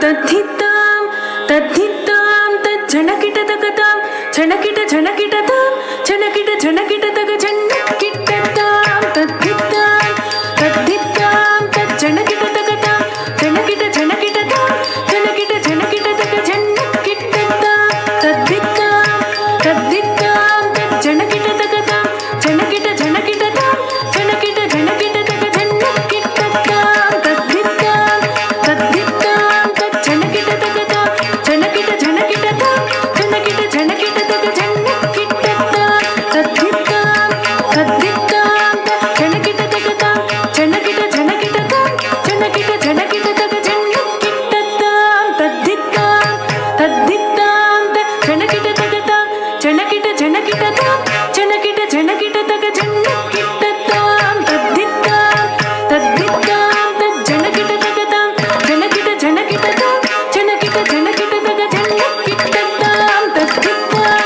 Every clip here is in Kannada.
ತದ್ಧಿತ್ತಾಂ ತದ್ಧಿತ್ತಾಂ ತಜ್ಜನಕಿಟತಕತಾಂ ಝಣಕಿಟ ಝಣಕಿಟತಾಂ ಝಣಕಿಟ ಝಣಕಿಟತಕ ಝಣಕಿಟತಾಂ ತದ್ಧಿತ್ತಾಂ ತದ್ಧಿತ್ತಾಂ ತಜ್ಜನಕಿಟತಕತಾಂ ಝಣಕಿಟ ಝಣಕಿಟತಾಂ ಝಣಕಿಟ ಝಣಕಿಟತಕ ಝಣಕಿಟತಾಂ ತದ್ಧಿತ್ತಾಂ ತದ್ಧಿತ್ತಾಂ ತಜ್ಜನಕಿಟತಕತಾಂ ಝಣಕಿಟ ಝಣಕಿಟತಾಂ ಝಣಕಿಟ ಝಣಕಿಟತಕ ಝಣಕಿಟತಾಂ ತದ್ಧಿತ್ತಾಂ ತದ್ಧಿತ್ತಾಂ ತಜ್ಜನಕಿಟತಕತಾಂ ಝಣಕಿಟ ಝಣಕಿಟತಾಂ ಝಣಕಿಟ ಝಣಕಿಟತಕ ಝಣಕಿಟತಾಂ ತದ್ಧಿತ್ತಾಂ ತದ್ಧಿತ್ತಾಂ ಝಣಕಿಟತಕತಾಂ ಝಣಕಿಟ ಝಣಕಿಟತಾಂ ಝಣಕಿಟ ಝಣಕಿಟತಕ ಝಣಕಿಟತಾಂ ತದ್ಧಿತ್ತಾಂ ತದ್ಧಿತ್ತಾಂ ಝಣಕಿಟತಕತಾಂ ಝಣಕಿಟ ಝಣಕಿಟತಾಂ ಝಣಕಿಟ ಝಣಕಿಟತಕ ಝಣಕಿಟತಾಂ ತದ್ಧಿತ್ತಾಂ ತದ್ಧಿತ್ತಾಂ ತಜ್ಜನಕಿಟತಕತಾಂ ಝಣಕಿಟ ಝಣಕಿಟತಾಂ ಝಣಕಿಟ ಝಣಕಿಟತಕ ಝಣಕಿಟತಾಂ ತದ್ಧಿತ್ತಾಂ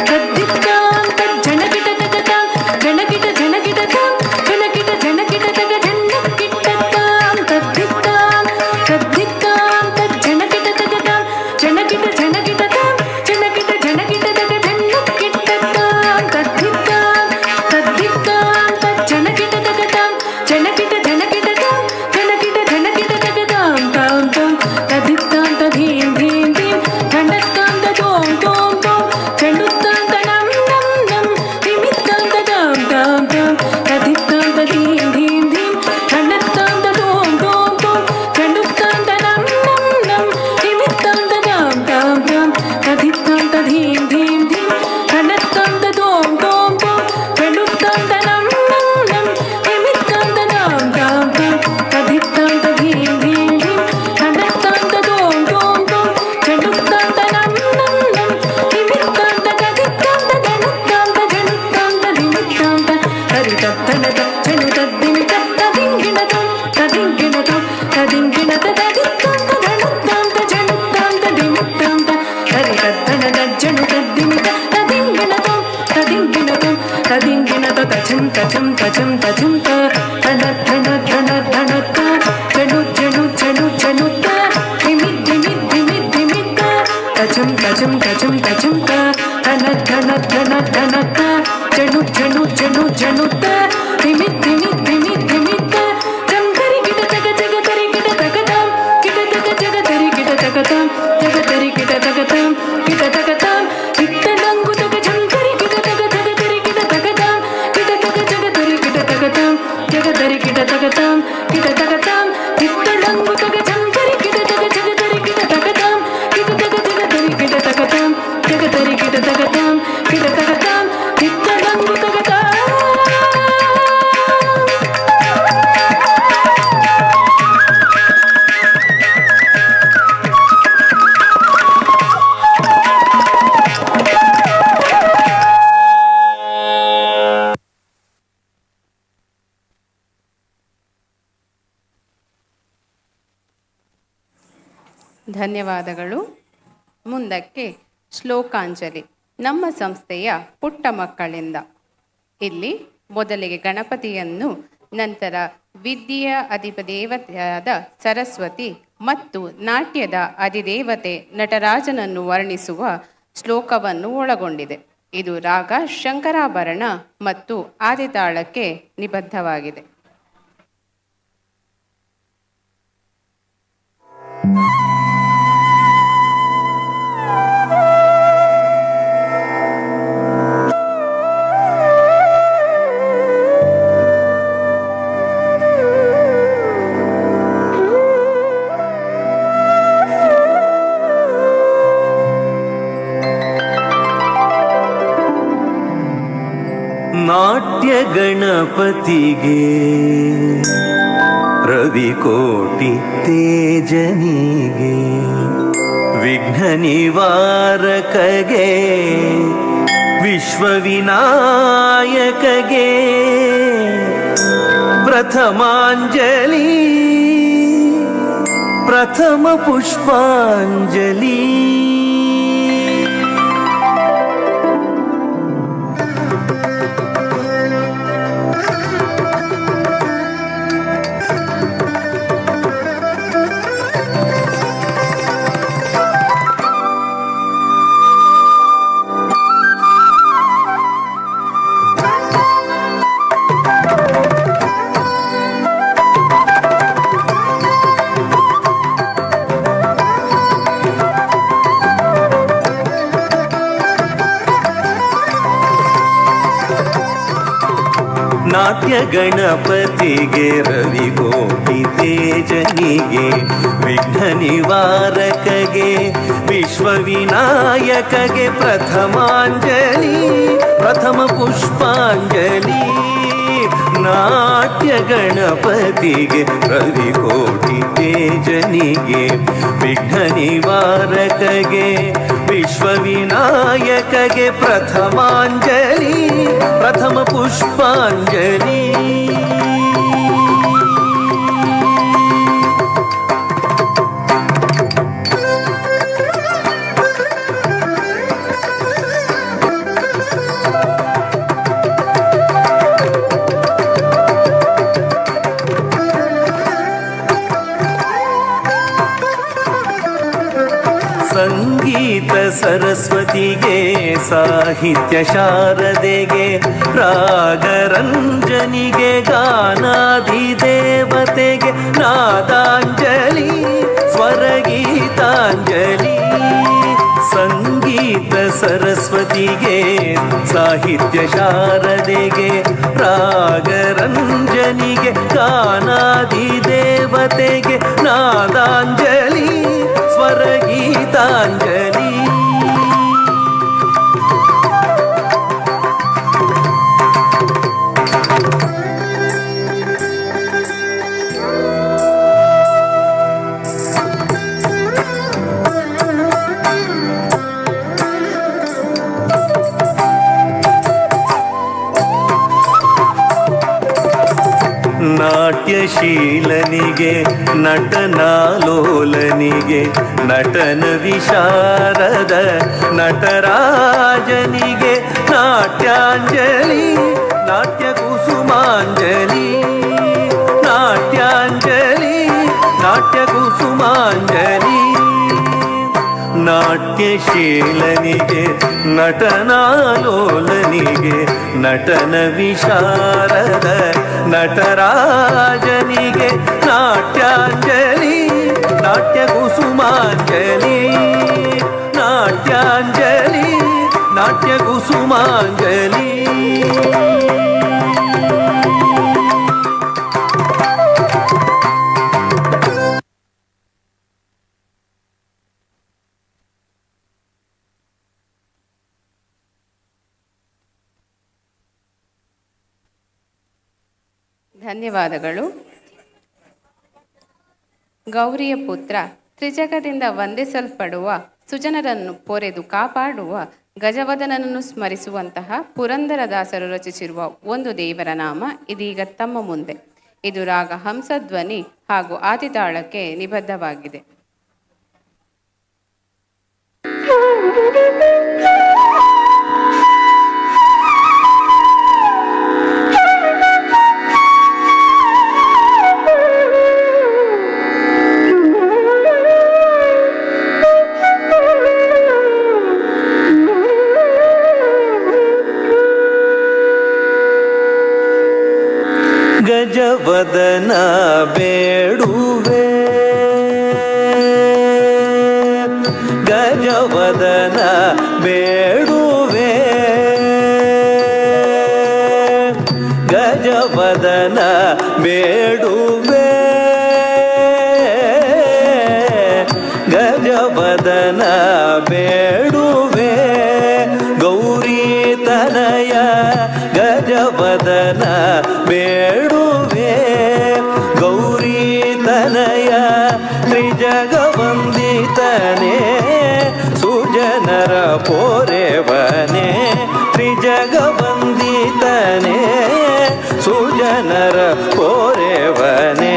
ತದ್ಧಿತ್ತಾಂ ತಜ್ಜನಕಿಟತಕತಾಂ ಝಣಕಿಟ ಝಣಕಿಟತಾಂ ಝಣಕಿಟ ಝಣಕಿಟತಕ ಝಣಕಿಟತಾಂ ತದ್ಧಿತ್ತಾಂ ತದ್ಧಿತ್ತಾಂ ತಜ್ಜನಕಿಟತಕತಾಂ ಝಣಕಿಟ ಝಣಕಿಟತಾಂ ಝಣಕಿಟ ಝಣಕಿಟತಕ ಝಣಕಿಟತಾಂ ತದ್ಧಿತ್ತಾಂ ತದ್ಧಿತ್ತಾಂ ತಜ್ಜನಕಿಟತಕತಾಂ ಝಣಕಿಟ ಝಣಕಿಟತಾಂ ಝಣಕಿಟ ಝಣಕಿಟತಕತಾಂ ತಾಂ ತಾಂ ತದ್ಧಿತ್ತಾಂ ತಧೀಂ ಧೀಂ ಧೀಂ ಝಣತ್ತಾಂ ತದೋಂ ತೋಂ ತೋಂ ಝಣುತ್ತಾಂ ತನಂ ನಂ ನಂ ಧಿಮಿತ್ತಾಂ ತದಾಂ ತಾಂ ತಾಂ ತದ್ಧಿತ್ತಾಂ ತಧೀಂ ಧೀಂ ಧೀಂ ಝಣತ್ತಾಂ ತದೋಂ ತೋಂ ತೋಂ ಝಣುತ್ತಾಂ ತನಂ ನಂ ನಂ ಧಿಮಿತ್ತಾಂ ತದಾಂ ತಾಂ ತಾಂ ತದ್ಧಿತ್ತಾಂ ತಧೀಂ ಧೀಂ ಧೀಂ ಝಣತ್ತಾಂ ತದೋಂ ತೋಂ ತೋಂ ಝಣುತ್ತಾಂ ತನಂ ನಂ ನಂ ಧಿಮಿತ್ತಾಂ ತದಾಂ ತಾಂ ತಾಂ ತದ್ಧಿತ್ತಾಂ ತಧೀಂ ಧೀಂ ಧೀಂ ಝಣತ್ತಾಂ ತದೋಂ ತೋಂ ತೋಂ ಝಣುತ್ತಾಂ ತನಂ ನಂ ನಂ ಧಿಮಿತ್ತಾಂ ತದಿತ್ತಾಂ ತದಣುತ್ತಾಂ ತಜಣುತ್ತಾಂ ತಧಿಮಿತ್ತಾಂ ತರಿತತ್ತಣತ ಝಣುತದ್ದಿಮಿತ ತದಿಂಗಿಣತಂ ತದಿಂಗಿಣತಂ ತದಿಂಗಿಣತ ತದಿತ್ತಾಂ ತದಣುತ್ತಾಂ ತಜಣುತ್ತಾಂ ತಧಿಮಿತ್ತಾಂ ತರಿತತ್ತಣತ ಝಣುತದ್ದಿಮಿತ ತದಿಂಗಿಣತಂ ತದಿಂಗಿಣತಂ ತದಿಂಗಿಣತ ತಛಂ ತಛಂ ತಛಂ ತಛಂ ತಣ ಧಣ ಧಣ ಧಣತ ಝಣು ಝಣು ಝಣು ಝಣುತ ಧಿಮಿ ಧಿಮಿ ಧಿಮಿ ಧಿಮಿತ ತಛಂ ತಛಂ ತಛಂ ತಛಂ ತಣ ಧಣ ಧಣ ಧಣತ ಝಣು ಝಣು ಝಣು ಝಣುತ ಧಿಮಿ ಧಿಮಿ ಧಿಮಿ ಧಿಮಿತ ಜಂಕರಿ ಗಿಡ ತಗ ಜಗ ತರಿ ಗಿಡ ತಗತಾಂ ಗಿಡ ತಗ ಜಗ ತರಿ ಗಿಡ ತಗತಾಂ ಜಗ ತರಿ ಗಿಡ ತಗತಾಂ ಗಿಡ ತಗತಾಂ ಇತ್ತಡಂಗು ತಗ ಜಂಕರಿ ಗಿಡ ತಗ ಜಗ ತರಿ ಗಿಡ ತಗತಾಂ ಗಿಡ ತಗ ಜಗ ತರಿ ಗಿಡ ತಗತಾಂ ಜಗ ತರಿ ಗಿಡ ತಗತಾಂ ಗಿಡ ತಗತಾಂ ಇತ್ತಡಂಗು ತಗ ಜಂಕರಿ ಗಿಡ ತಗ ಜಗ ತರಿ ಗಿಡ ತಗತಾಂ ಗಿಡ ತಗ ಜಗ ತರಿ ಗಿಡ ತಗತಾಂ ಜಗ ತರಿ ಗಿಡ ತಗತಾಂ ಗಿಡ ತಗತಾಂ ಇತ್ತಡಂಗು ತಗತಾಂ. ಧನ್ಯವಾದಗಳು. ಮುಂದಕ್ಕೆ ಶ್ಲೋಕಾಂಜಲಿ ನಮ್ಮ ಸಂಸ್ಥೆಯ ಪುಟ್ಟ ಮಕ್ಕಳಿಂದ. ಇಲ್ಲಿ ಮೊದಲಿಗೆ ಗಣಪತಿಯನ್ನು, ನಂತರ ವಿದ್ಯೆಯ ಅಧಿಪದೇವತೆಯಾದ ಸರಸ್ವತಿ ಮತ್ತು ನಾಟ್ಯದ ಅಧಿದೇವತೆ ನಟರಾಜನನ್ನು ವರ್ಣಿಸುವ ಶ್ಲೋಕವನ್ನು ಒಳಗೊಂಡಿದೆ. ಇದು ರಾಗ ಶಂಕರಾಭರಣ ಮತ್ತು ಆದಿತಾಳಕ್ಕೆ ನಿಬದ್ಧವಾಗಿದೆ. ನಾಟ್ಯ ಗಣಪತಿಗೆ ರವಿಕೋಟಿ ತೇಜನಿಗೆ ವಿಘ್ನ ನಿವಾರಕಗೆ ವಿಶ್ವವಿನಾಯಕಗೆ ಪ್ರಥಮಾಂಜಲಿ ಪ್ರಥಮ ಪುಷ್ಪಾಂಜಲಿ. ನಾಟ್ಯ ಗಣಪತಿಗೆ ರವಿಕೋಟಿ ತೇಜನಿಗೆ ವಿಘ್ನ ನಿವಾರಕಗೆ ವಿಶ್ವವಿನಾಯಕಗೆ ಪ್ರಥಮಾಂಜಲಿ ಪ್ರಥಮ ಪುಷ್ಪಾಂಜಲಿ ನಾಟ್ಯ ಗಣಪತಿಗೆ ರವಿಕೋಟಿ ತೇಜನಿಗೆ ವಿಘ್ನ ನಿವಾರಕಗೆ ವಿಶ್ವವಿನಾಯಕಗೆ ಪ್ರಥಮಾಂಜಲಿ ಪ್ರಥಮ ಪುಷ್ಪಾಂಜಲಿ ಸಂಗೀತ ಸರಸ್ವತಿಗೆ ಸಾಹಿತ್ಯ ಶಾರದೆಗೆ ರಾಗರಂಜನಿಗೆ ಗಾನಾಧಿದೇವತೆಗೆ ನಾದಾಂಜಲಿ ಸ್ವರಗೀತಾಂಜಲಿ ಸಂಗೀತ ಸರಸ್ವತಿಗೆ ಸಾಹಿತ್ಯ ಶಾರದೆಗೆ ರಾಗರಂಜನಿಗೆ ಗಾನಾಧಿದೇವತೆಗೆ ನಾದಾಂಜಲಿ ಸ್ವರಗೀತಾಂಜಲಿ ನಾಟ್ಯಶೀಲನಿಗೆ ನಟನಾಲೋಲನಿಗೆ ನಟನ ವಿಶಾರದ ನಟರಾಜನಿಗೆ ನಾಟ್ಯಾಂಜಲಿ ನಾಟ್ಯ ಕುಸುಮಾಂಜಲಿ ನಾಟ್ಯಾಂಜಲಿ ನಾಟ್ಯ ಕುಸುಮಾಂಜಲಿ ನಾಟ್ಯಶೀಲನಿಗೆ ನಟನಾಲೋಲನಿಗೆ ನಟನ ವಿಶಾರದ ನಟರಾಜನಿಗೆ ನಾಟ್ಯಾಂಜಲಿ ನಾಟ್ಯ ಕುಸುಮಾಂಜಲಿ ನಾಟ್ಯಾಂಜಲಿ ನಾಟ್ಯ ಕುಸುಮಾಂಜಲಿ ಧನ್ಯವಾದಗಳು. ಗೌರಿಯ ಪುತ್ರ ತ್ರಿಜಗದಿಂದ ವಂದಿಸಲ್ಪಡುವ ಸುಜನರನ್ನು ಪೊರೆದು ಕಾಪಾಡುವ ಗಜವದನನನ್ನು ಸ್ಮರಿಸುವಂತಹ ಪುರಂದರದಾಸರು ರಚಿಸಿರುವ ಒಂದು ದೇವರ ನಾಮ ಇದೀಗ ತಮ್ಮ ಮುಂದೆ. ಇದು ರಾಗ ಹಂಸಧ್ವನಿ ಹಾಗೂ ಆದಿತಾಳಕ್ಕೆ ನಿಬದ್ಧವಾಗಿದೆ. ಗಜವದನ ಬೇಡುವೆ ಗಜವದನ ಬೇಡುವೆ ಗಜವದನ ಬೇಡುವೆ ಗಜವದನ ಬೇಡುವೆ ಗೌರಿ ತನಯ ಗಜವದನ ಬೇಡುವೆ ಗೌರಿ ತನಯ ತ್ರಿಜಗವಂದಿತನೇ ಸುಜನರ ಪೋರೆವನೇ ತ್ರಿಜಗವಂದಿತನೇ ಸುಜನರ ಪೋರೆವನೇ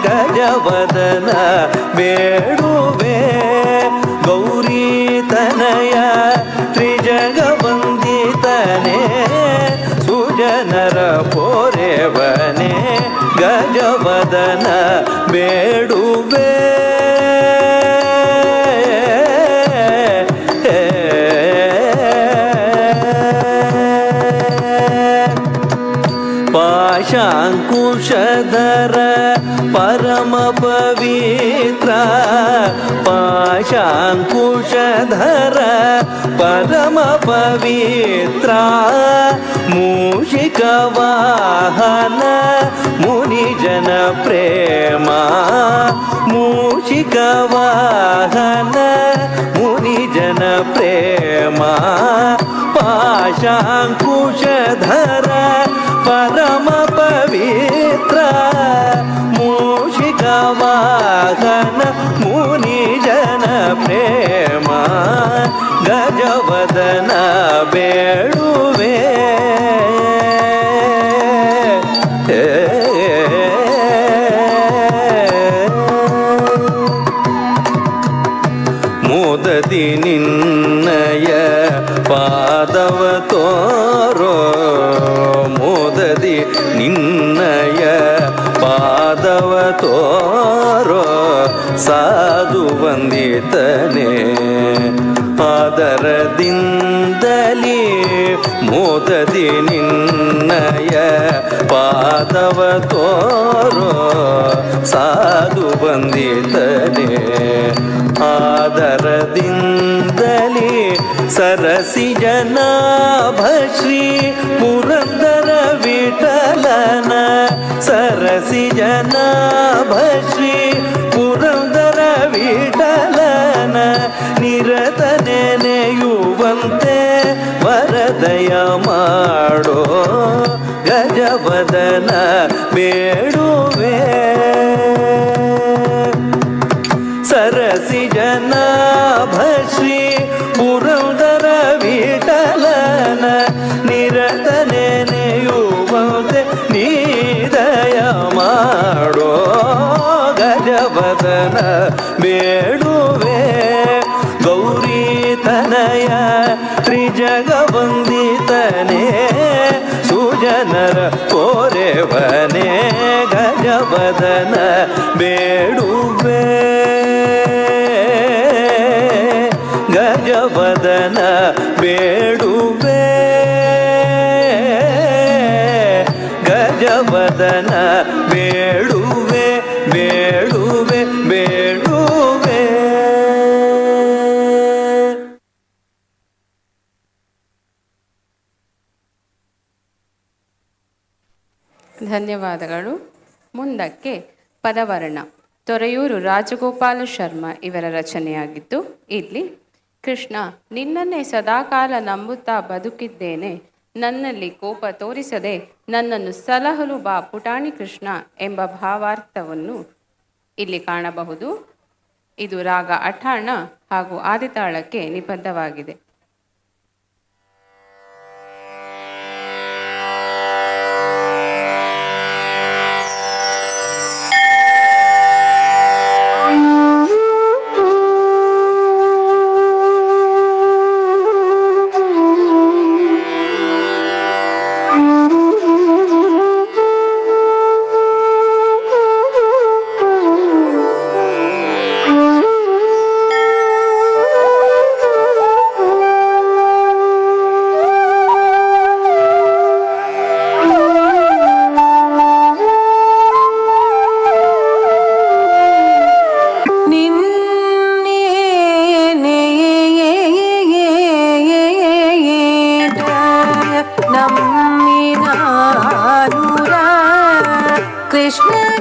ಗಜವದನ ಬೇಡುವೆ ಗೌರಿ ತನಯ ತ್ರಿಜಗವಂದಿತನೇ ಸುಜನರ ಪೋರೆವನೇ ಗಜವದನ ಬೇಡುವೆ ಪಾಶಾಂಕುಶಧರ ಪರಮ ಪವಿತ್ರ ಪಾಶಾಂಕುಶಧರ ಪರಮ ಪವಿತ್ರ ಮೂಷಿಕ ವಾಹನ ವಾಹನ ಮುನಿಜನ ಪ್ರೇಮ ಪಾಶಾಂಕುಶಧರ ಪರಮ ಪವಿತ್ರ ಮೂಷಿಕ ವಾಹನ ಮುನಿಜನ ಪ್ರೇಮ ಗಜವದನ ಬೇಡುವೆ ಮೋದದಿ ನಿನ್ನಯ ಪಾದವ ತೋರೋ ಮೋದದಿ ನಿನ್ನಯ ಪಾದವ ತೋರೋ ಸಾಧು ವಂದಿತನೇ ಆದರದಿಂದಲೇ ಮೋದದಿ ನಿನ್ನಯ ಪಾದವ ತೋರೋ ಸಾಧು ವಂದಿತನೇ ಆದರದಿಂದಲೇ ಸರಸಿ ಜನಾಭ ಶ್ರೀ ಪುರಂದರ ವಿಠಲನ ಸರಸಿ ಜನಾಭ ಶ್ರೀ ಪುರಂದರ ವಿಠಲನ ನಿರತ ನೆನೆಯುವಂತೆ ವರದಯ ಮಾಡೋ ಗಜವದನ ಬೇಡುವೆ ಸರಸಿ ಜನಾಭ ಶ್ರೀ ಪುರಂದರ ವಿಠಲನ ನಿರತ ನೆನೆಯುವಂತೆ ನೀದಯ ಮಾಡೋ ಗಜವದನ ಬೇಡುವೆ ಗೌರಿ ತನಯ ತ್ರಿಜಗವಂದಿತನೇ ಸುಜನರ ಕೋರೆವನೇ ಗಜವದನ ಬೇಡುವೆ ಗಜವದನ ಬೇಡುವೆ ಗಜವದನ ಬೇಡುವೆ ಬೇಡುವೆ ಬೇಡುವೆ. ಧನ್ಯವಾದಗಳು. ಮುಂದಕ್ಕೆ ಪದವರ್ಣ ತೊರೆಯೂರು ರಾಜಗೋಪಾಲ ಶರ್ಮಾ ಇವರ ರಚನೆಯಾಗಿದ್ದು, ಇಲ್ಲಿ ಕೃಷ್ಣ ನಿನ್ನನ್ನೇ ಸದಾಕಾಲ ನಂಬುತ್ತಾ ಬದುಕಿದ್ದೇನೆ, ನನ್ನಲ್ಲಿ ಕೋಪ ತೋರಿಸದೆ ನನ್ನನ್ನು ಸಲಹಲು ಬಾ ಪುಟಾಣಿ ಕೃಷ್ಣ ಎಂಬ ಭಾವಾರ್ಥವನ್ನು ಇಲ್ಲಿ ಕಾಣಬಹುದು. ಇದು ರಾಗ ಅಠಾಣ ಹಾಗೂ ಆದಿತಾಳಕ್ಕೆ ನಿಬದ್ಧವಾಗಿದೆ. ನಮ್ಮಿನಾನುರ ಕೃಷ್ಣನ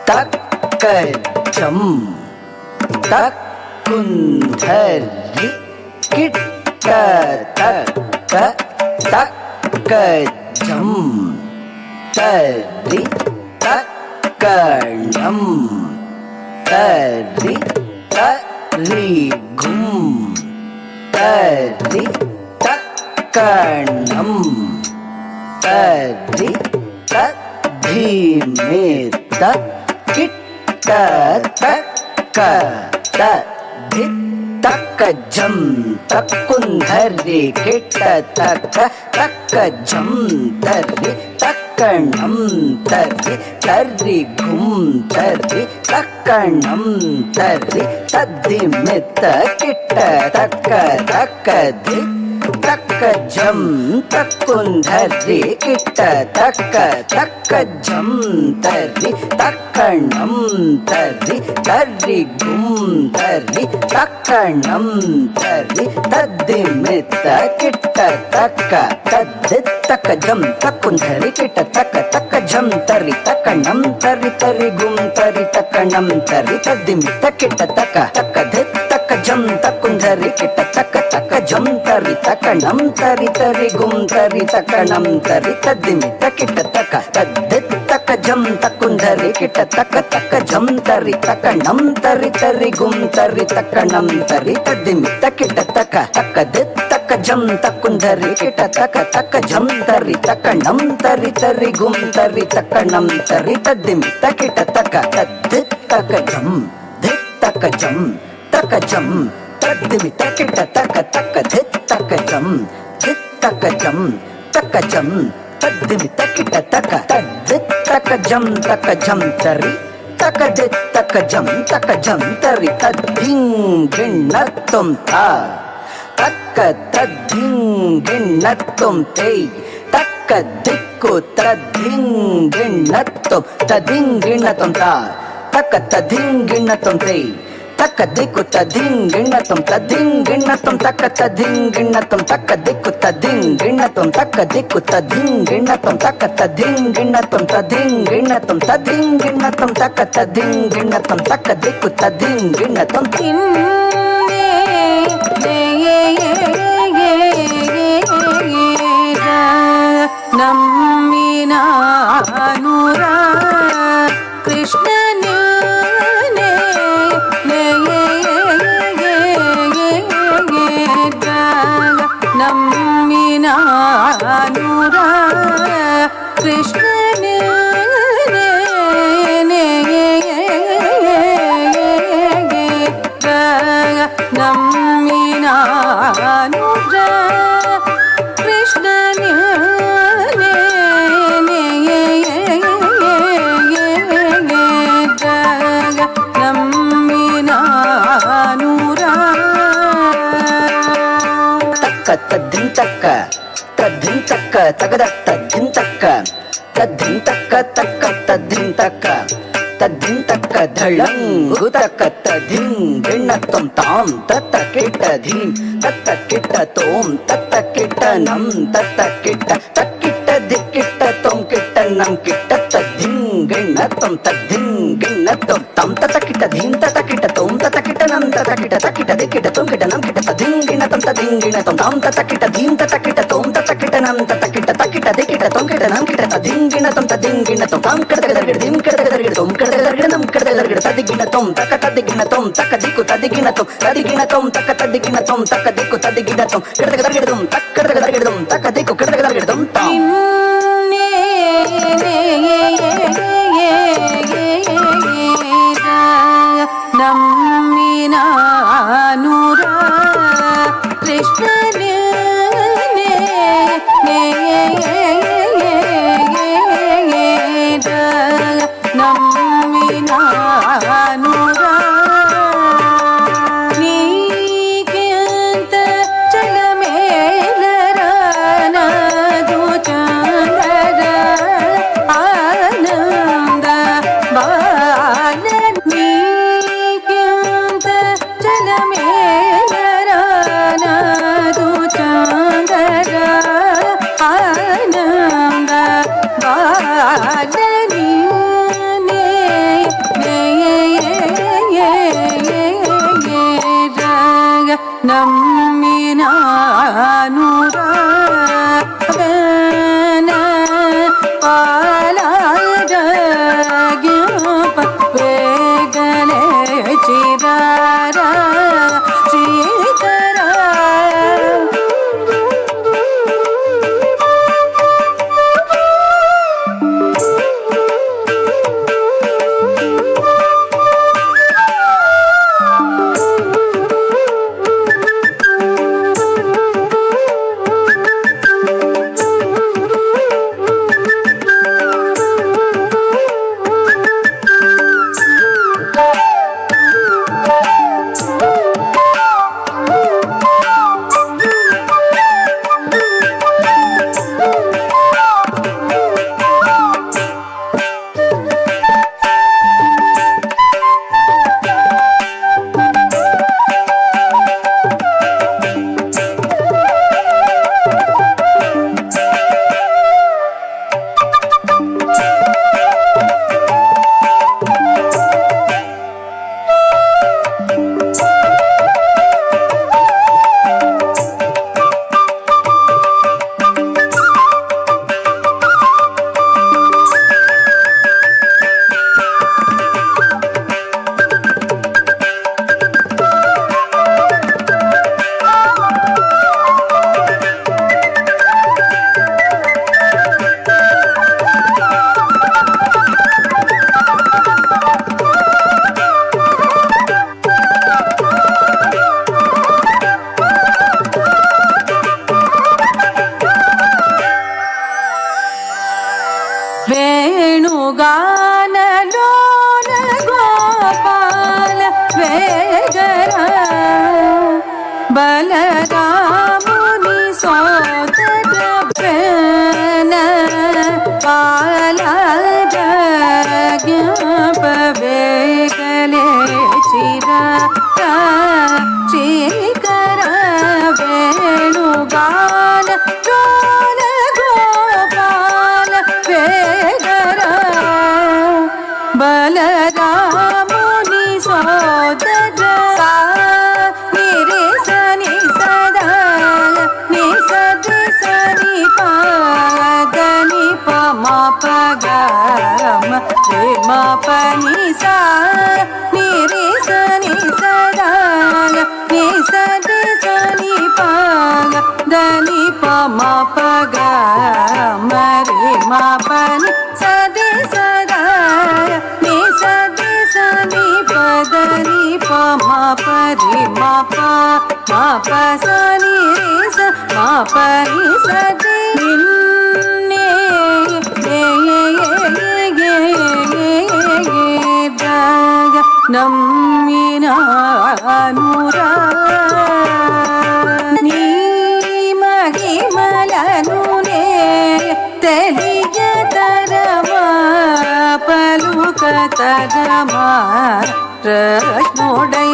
ತಕ್ಕಜಂ ತಕ್ಕುಂಧರಿ ಕಿಟ್ಟ ತಕ್ಕ ತಕ್ಕಜಂ ತರಿ ತಕ್ಕಣಂ ತರಿ ತರಿ ಗುಂ ತರಿ ತಕ್ಕಣಂ ತರಿ ತದ್ಧೀಮೇತ ಕಿಟ್ಟ ತಕ್ಕ ತದ್ಧಿ ತಕ್ಕ ಜಂ ತಕ್ಕುಂಧರಿ ಕಿಟ್ಟ ತಕ್ಕ ತಕ್ಕ ಜಂ ತರ್ರಿ ತಕ್ಕಣಂ ತರ್ರಿ ತರ್ರಿ ಗುಂ ತರ್ರಿ ತಕ್ಕಣಂ ತರ್ರಿ ತದ್ದಿ ಮಿತ್ತ ಕಿಟ್ಟ ತಕ್ಕ ತಕ್ಕ ದಿ ತಕ್ಕ ಜಂ ತಕ್ಕುಂಧರಿ ಕಿಟ್ಟ ತಕ್ಕ ತಕ್ಕ ಜಂ ತರ್ರಿ ತಕ್ಕಣಂ ತರ್ರಿ ತರ್ರಿ ಗುಂ ತರ್ರಿ ತಕ್ಕಣಂ ತರ್ರಿ ತದ್ದಿ ಮಿತ್ತ ಕಿಟ್ಟ ತಕ್ಕ ತದ್ದಿ ತಕ್ಕ ಜಂ ತಕ್ಕುಂಧರಿ ಕಿಟ್ಟ ತಕ್ಕ ತಕ್ಕ ಜಂ ತರ್ರಿ ತಕ್ಕಣಂ ತರ್ರಿ ತರ್ರಿ ಗುಂ ತರ್ರಿ ತಕ್ಕಣಂ ತರ್ರಿ ತದ್ದಿ ಮಿತ್ತ ಕಿಟ್ಟ ತಕ್ಕ ತಕ್ಕ ದಿ ತಕ್ಕ ಜಂ ತಕ್ಕುಂಧರಿ ಕಿಟ್ಟ ತಕ್ಕ ತಕ್ಕ ಜಂ ತರ್ರಿ ತಕ್ಕಣಂ ತರಿ ತರಿ ಗುಂ ತರಿ ತಕ್ಕಣಂ ತರಿ ತದ್ದಿಮಿ ತಕ್ಕಿಟ್ಟ ತಕ್ಕ ತದ್ದಿ ತಕ್ಕ ಜಂ ತಕ್ಕುಂಧರಿ ಕಿಟ್ಟ ತಕ್ಕ ತಕ್ಕ ಜಂ ತರಿ ತಕ್ಕಣಂ ತರಿ ತರಿ ಗುಂ ತರಿ ತಕ್ಕಣಂ ತರಿ ತದ್ದಿಮಿ ತಕ್ಕಿಟ್ಟ ತಕ್ಕ ತಕ್ಕ ದಿ ತಕ್ಕ ಜಂ ತಕ್ಕುಂಧರಿ ಕಿಟ್ಟ ತಕ್ಕ ತಕ್ಕ ಜಂ ತರಿ ತಕ್ಕಣಂ ತರಿ ತರಿ ಗುಂ ತರಿ ತಕ್ಕಣಂ ತರಿ ತದ್ದಿಮಿ ತಕ್ಕಿಟ್ಟ ತಕ್ಕ ತದ್ದಿ ತಕ್ಕ ಜಂ ದಿ ತಕ್ಕ ಜಂ ತಕ್ಕ ಜಂ ತದ್ದಿಮಿ ತಕ್ಕಿಟ್ಟ ತಕ್ಕ ತಕ್ಕ ದಿ ತಕ್ಕ ಜಂ ತಕ್ಕ ಜಂ ತಕ್ಕ ಜಂ ತದ್ದಿಮಿ ತಕ್ಕಿಟ್ಟ ತಕ್ಕ ತದ್ದಿ ತಕ್ಕ ಜಂ ತರಿ ತಕ್ಕ ದಿ ತಕ್ಕ ಜಂ ತರಿ ತದ್ದಿಂಗಿಣ್ಣತ್ತುಂ ತಾ ತಕ್ಕ ತದ್ದಿಂಗಿಣ್ಣತ್ತುಂ ತೈ ತಕ್ಕ ದಿಕ್ಕು ತದ್ದಿಂಗಿಣ್ಣತ್ತುಂ ತದಿಂಗಿಣ್ಣತ್ತುಂ ತಾ ತಕ್ಕ ತದಿಂಗಿಣ್ಣತ್ತುಂ ತೈ ತಕ್ಕ ದಿಕ್ಕು ತದಿಂಗಿಣ್ಣತ್ತುಂ ತದಿಂಗಿಣ್ಣತ್ತುಂ ತಕ್ಕ ತದಿಂಗಿಣ್ಣತ್ತುಂ ತಕ್ಕ ದಿಕ್ಕು ತದಿಂಗಿಣ್ಣತ್ತುಂ ತಕ್ಕ ದಿಕ್ಕು ತದಿಂಗಿಣ್ಣತ್ತುಂ ತಕ್ಕ ತದಿಂಗಿಣ್ಣತ್ತುಂ ತದಿಂಗಿಣ್ಣತ್ತುಂ ತದಿಂಗಿಣ್ಣತ್ತುಂ ತಕ್ಕ ತದಿಂಗಿಣ್ಣತ್ತುಂ ತಕ್ಕ ದಿಕ್ಕು ತದಿಂಗಿಣ್ಣತ್ತುಂ ನಮ್ಮಿನ ಅನುರ ಕೃಷ್ಣನ ನಮ್ಮಿನ ಅನುರ ಕೃಷ್ಣನ ನಮ್ಮಿನ ಅನುರ ಕೃಷ್ಣನ ನಮ್ಮಿನ ಅನುರ ತದ್ದಿಂ ತಕ್ಕ ತದ್ದಿಂ ತಕ್ಕ ತಗದ ತದ್ದಿಂ ತಕ್ಕ ತದ್ದಿಂ ತಕ್ಕ ತಕ್ಕ ತದ್ದಿಂ ತಕ್ಕ ತದ್ದಿಂ ತಕ್ಕ ಧಳಂಗು ತಕ್ಕ ತದ್ದಿಂ ಗಿಣ್ಣತ್ತುಂ ತಾಂ ತತ್ತ ಕಿಟ್ಟ ಧೀಂ ತತ್ತ ಕಿಟ್ಟ ತೋಂ ತತ್ತ ಕಿಟ್ಟ ನಂ ತತ್ತ ಕಿಟ್ಟ ತಕ್ಕಿಟ್ಟ ದಿಕ್ಕಿಟ್ಟ ತೋಂ ಕಿಟ್ಟ ನಂ ಕಿಟ್ಟ ತದ್ದಿಂ ಗಿಣ್ಣತ್ತುಂ ತದ್ದಿಂ ಗಿಣ್ಣತ್ತುಂ ತಾಂ ತತ್ತ ಕಿಟ್ಟ ಧೀಂ ತತ್ತ ಕಿಟ್ಟ ತೋಂ ತತ್ತ ಕಿಟ್ಟ ನಂ ತತ್ತ ಕಿಟ್ಟ ತಕ್ಕಿಟ್ಟ ದಿಕ್ಕಿಟ್ಟ ತೋಂ ಕಿಟ್ಟ ನಂ ಕಿಟ್ಟ ತದ್ದಿಂ ಗಿಣ್ಣತ್ತುಂ ತದ್ದಿಂ ಗಿಣ್ಣತ್ತುಂ ತಾಂ ತತ್ತ ಕಿಟ್ಟ ಧೀಂ ತತ್ತ ಕಿಟ್ಟ ತೋಂ ತತ್ತ ಕಿಟ್ಟ ನಂ ತತ್ತ ಕಿಟ್ಟ ತಕ್ಕಿಟ್ಟ ದಿಕ್ಕಿಟ್ಟ ತೋಂ ಕಿಟ್ಟ ನಂ ಕಿಟ್ಟ ತದ್ದಿಂ ಗಿಣ್ಣತ್ತುಂ ತದ್ದಿಂ ಗಿಣ್ಣತ್ತುಂ ತಾಂ ಕಿಟ್ಟ ಧೀಂ ಕಿಟ್ಟ ತೋಂ ಕಿಟ್ಟ ನಂ ಕಿಟ್ಟ ತದ್ದಿಗಿಣ್ಣತ್ತುಂ ತಕ್ಕ ತದ್ದಿಗಿಣ್ಣತ್ತುಂ ತಕ್ಕ ದಿಕ್ಕು ತದ್ದಿಗಿಣ್ಣತ್ತುಂ ತದ್ದಿಗಿಣ್ಣತ್ತುಂ ತಕ್ಕ ತದ್ದಿಗಿಣ್ಣತ್ತುಂ ತಕ್ಕ ದಿಕ್ಕು ತದ್ದಿಗಿಣ್ಣತ್ತುಂ ಕಿಟದಗದಗಿಡದುಂ ತಕ್ಕಡಗದಗಿಡದುಂ ತಕ್ಕ ದಿಕ್ಕು ಕಿಟದಗದಗಿಡದುಂ ತಾಂ ನಮ್ಮಿನ ಅನುರ ಕೃಷ್ಣನ ನಮ್ಮಿನ ಅನುರ ನೀಕ್ಯಂತ ಚಲಮೇಲರನದು ಚಂದರ ಆನಂದ ಬಾಲ ನೀಕ್ಯಂತ ಚಲಮೇಲರನದು ಚಂದರ ಆನಂದ ಬಾಲ ನಮ್ಮಿನ ಅನುರ ಪಾಲಾದ ಬೇಗನೆ ಚಿರಾರ ಶ್ರೀಧರ బలరాముని సోదర ప్రేణ పాలరాజ్ఞాపవేగలే శ్రీకర వేణుగాన చోళ గోపాల వేగర బలరాముని సోదర నిరిసని సదా నిసది సని పదని పమ పగమ ప్రేమ పని సా నిరిసని సదా నిసది సని పదని పమ పగమ రే మా పని సది సదా నిసది సని పదని పమ పరి మా ప సని రిస మా పరి సది నిన్నే నమ్మిన అనురా నీ మహిమలను తెలియతరమా పలుకతరమా కృష్ణుడై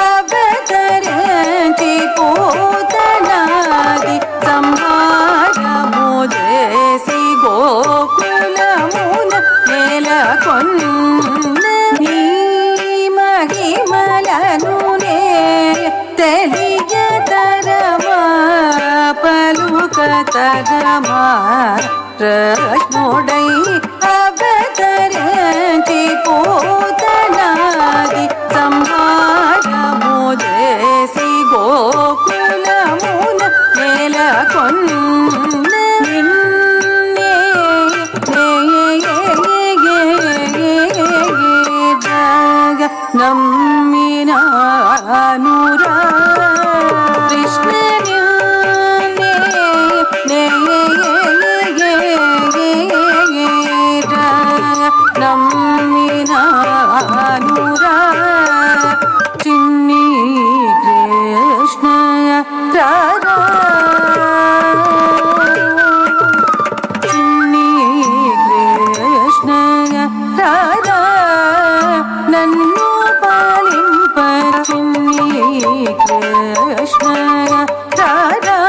అవతరించి పూతనాది సంహారము చేసి గోకులమున నెలకొన్న నీ మహిమలను తెలియతరమా పలుకతరమా కృష్ణుడై అవతరించి పూతనాది సంహారము చేసి గోకులమున నెలకొన్న నిన్నే నమ్మిన అనురా కృష్ణ నమ్మిన అనురా చిన్ని కృష్ణ రారా చిన్ని కృష్ణ రారా నన్ను పాలింప చిన్ని కృష్ణ రారా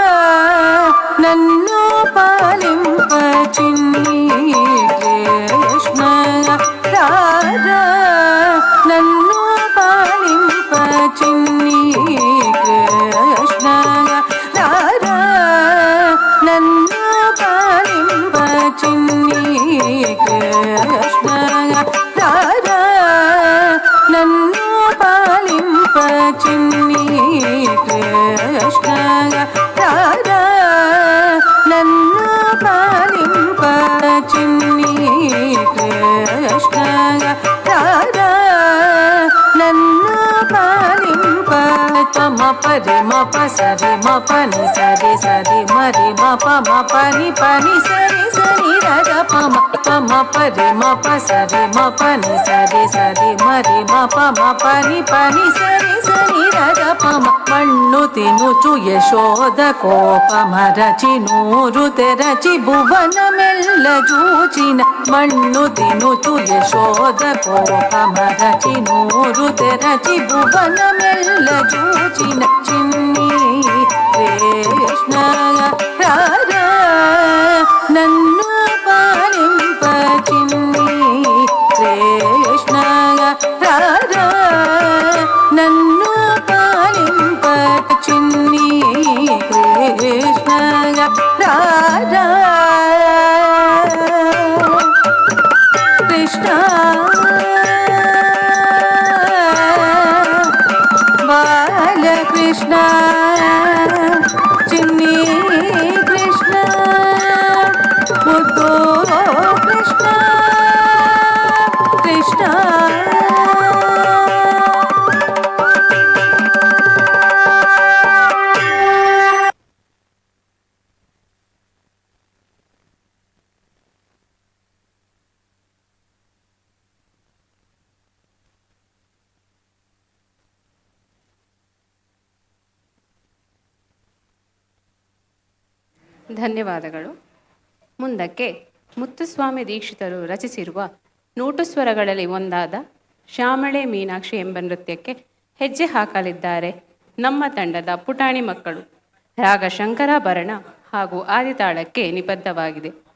నన్ను పాలింప చిన్ని కృష్ణ రారా నన్ను పాలింప చిన్ని కృష్ణ రారా నన్ను పాలింప చిన్ని కృష్ణ రారా నన్ను పాలింప చిన్ని కృష్ణ రారా నన్ను పాలింప చిన్ని కృష్ణ రారా నన్ను పాలింప తమ పరి మప సరి మపని సరి సరి మరి మప మపని పని సరి సరి రగ పమ పమ పరి మప సరి మపని సరి సరి మరి మప మపని పని సరి సరి రగ పమ మಣ್ಣు తినుచు యశోద కోపమరచి నూరు తెరచి భువన మెల్ల చూచిన మಣ್ಣు తినుచు యశోద కోపమరచి నూరు తెరచి భువన మెల్ల చూచిన చిన్ని కృష్ణ రారా నన్ను పాలింప చిన్ని కృష్ణ రారా నన్ను పాలింప చిన్ని కృష్ణ రారా కృష్ణ బాలకృష్ణ చిన్ని కృష్ణ ముద్దు కృష్ణ కృష్ణ ಧನ್ಯವಾದಗಳು. ಮುಂದಕ್ಕೆ ಮುತ್ತುಸ್ವಾಮಿ ದೀಕ್ಷಿತರು ರಚಿಸಿರುವ ನೋಟು ಸ್ವರಗಳಲ್ಲಿ ಒಂದಾದ ಶ್ಯಾಮಳೆ ಮೀನಾಕ್ಷಿ ಎಂಬ ನೃತ್ಯಕ್ಕೆ ಹೆಜ್ಜೆ ಹಾಕಲಿದ್ದಾರೆ ನಮ್ಮ ತಂಡದ ಪುಟಾಣಿ ಮಕ್ಕಳು. ರಾಗ ಶಂಕರಾಭರಣ ಹಾಗೂ ಆದಿತಾಳಕ್ಕೆ ನಿಬದ್ಧವಾಗಿದೆ.